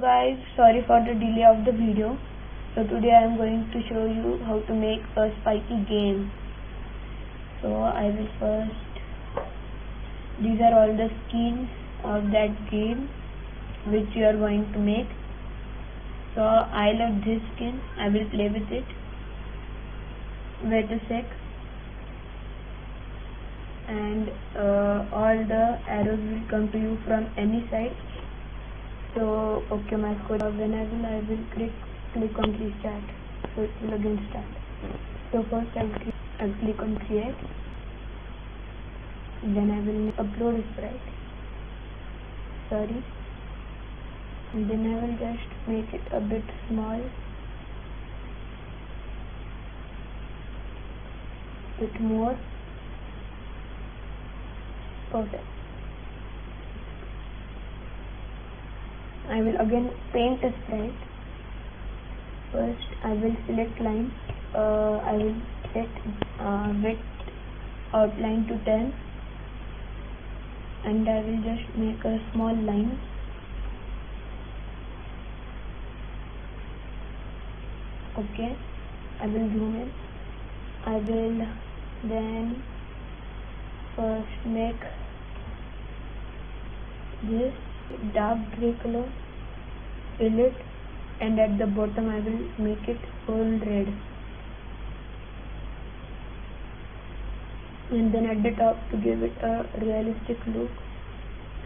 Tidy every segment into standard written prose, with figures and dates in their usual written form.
Guys, sorry for the delay of the video. So today I am going to show you how to make a spiky game. So I will first, these are all the skins of that game which you are going to make. So I love this skin, I will play with it. Wait a sec. And all the arrows will come to you from any side. So okay, my code when I will click on restart, so it will again start. So first I'll click on create, then I will upload sprite, and then I will just make it a bit small, bit more, perfect. I will again paint a sprite. First I will select line, I will set width outline to 10, and I will just make a small line. Okay, I will zoom in. I will then first make this dark gray color, fill it, and at the bottom I will make it full red, and then at the top, to give it a realistic look,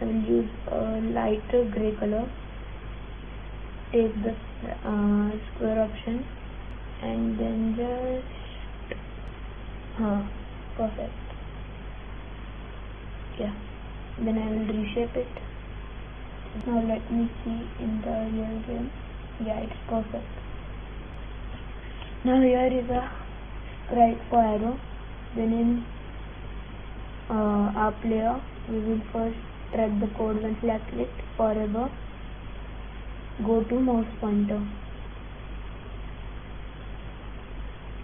I will use a lighter gray color. Take the square option and then just perfect. Yeah, then I will reshape it. Now let me see in the real game. Yeah, it's perfect. Now here is a sprite for arrow. Then in our player, we will first track the code when flag clicked forever. Go to mouse pointer.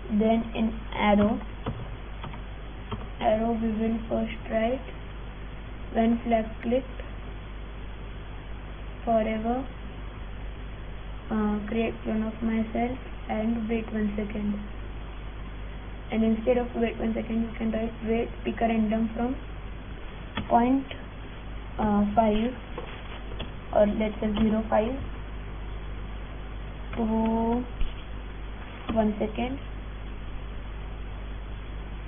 Then in arrow we will first write when flag clicked forever, create clone of myself, and wait 1 second. And instead of wait 1 second, you can write wait pick a random from 0.5 or let's say 0.5 to 1 second,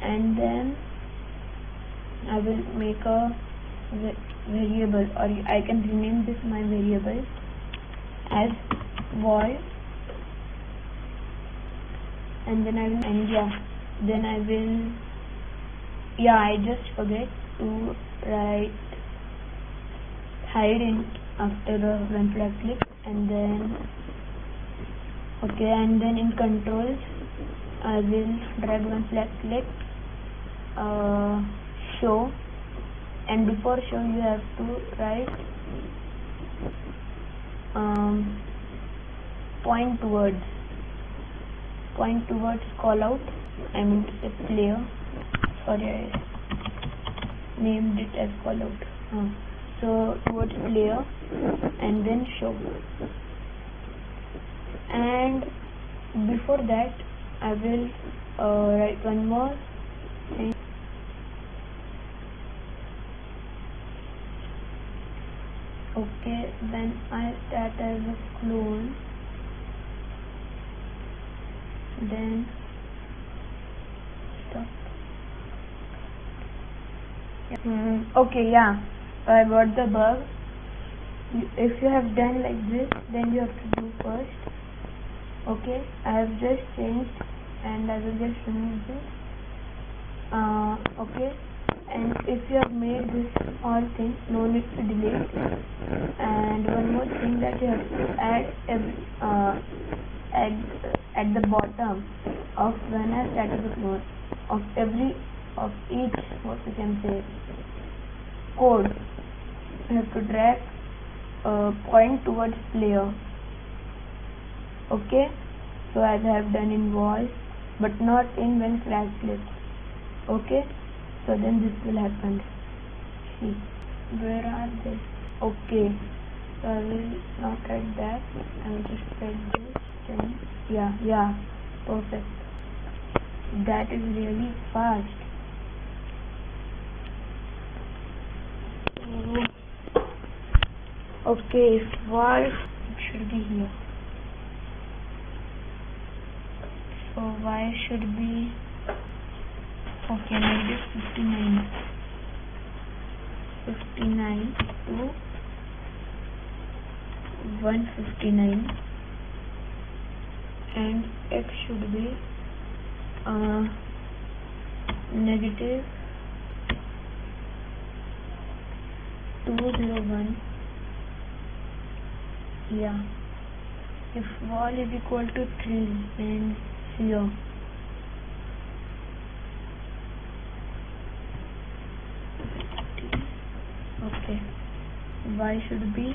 and then I will make a variable, or I can rename this my variable as void, and then I just forget to write hide in after the when flag click, and then okay, and then in controls I will drag when flag click, show, and before show you have to write point towards call out. I mean to say player. Sorry, I named it as call out. So towards player, and then show. And before that, I will write one more thing. Okay, then I start as a clone, then stop. Okay, yeah, I got the bug. If you have done like this, then you have to do first. Okay, I have just changed, and I will just remove this. Okay, and if you have made this all things, no need to delete. And one more thing, that you have to add at the bottom of when I started the clone of each what you can say code, you have to drag point towards player. Okay, so as I have done in wall, but not in when flag clicks. Okay, so then this will happen. See, where are they? Okay, So I will not write that. I will just write this. Then yeah, perfect. That is really fast. Okay, why it should be here. So y should be okay, negative 59 to 159, and x should be negative 201. Yeah, if wall is equal to 3, then here okay, y should be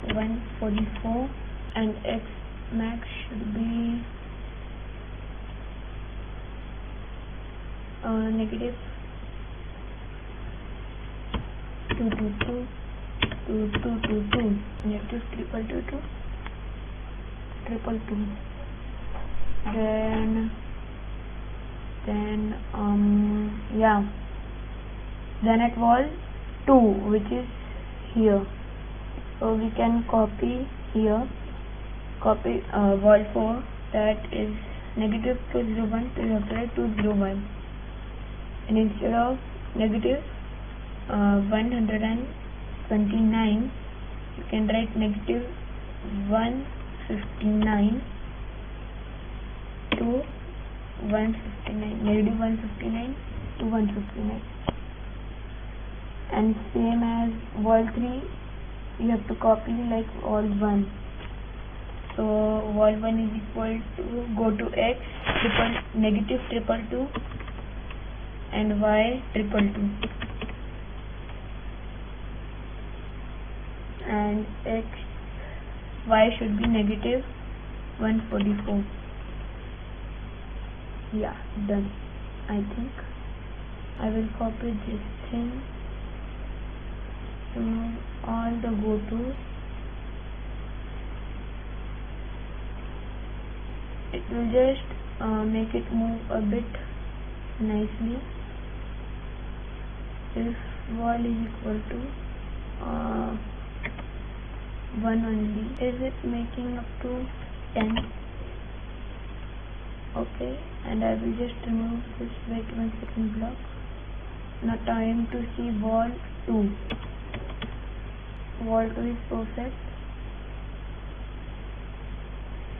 144 and x max should be negative 222 negative 222 then at wall 2, which is here, so we can copy here, wall 4, that is negative 201, so you have to write 201, and instead of negative 129, you can write negative 159 to 159, negative 159 to 159. And same as wall 3, you have to copy like wall 1. So wall 1 is equal to, go to x negative 222 and y 222, and y should be negative 144. Yeah, done. I think I will copy this thing, remove all the go-tos. It will just make it move a bit nicely. If wall is equal to 1 only, is it making up to 10? Okay, and I will just remove this. Wait 1 second block. Now time to see wall 2. Wall 2 is perfect.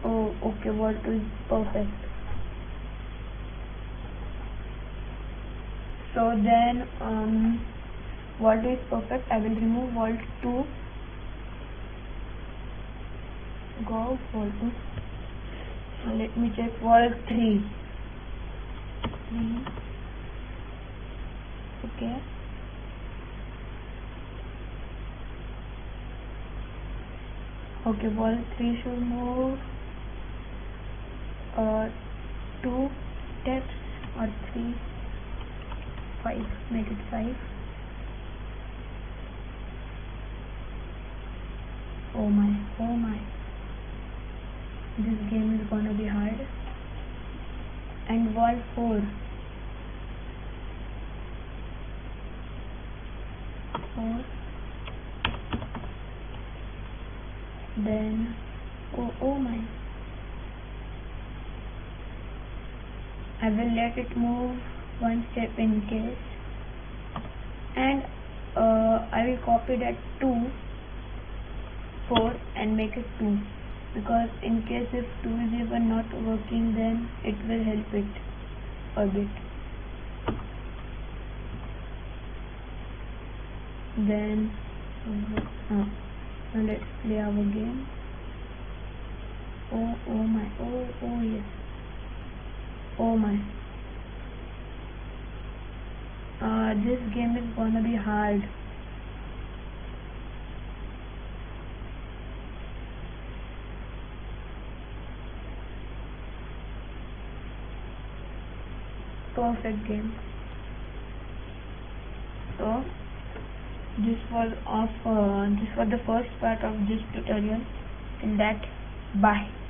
Oh, okay, wall 2 is perfect. So then wall 2 is perfect. I will remove wall 2. Go wall 2. Now let me check wall 3. Okay. Okay, wall 3 should move 2 steps or 3, 5. Make it 5. Oh my. This game is gonna be hard. And wall 4. 4. Then oh my. I will let it move 1 step in case, and I will copy that 2, 4 and make it 2, because in case if 2 is even not working, then it will help it a bit. Then now let's play our game. Oh my, oh yes, oh my. This game is gonna be hard. Perfect game. So This was the first part of this tutorial. Till that, bye.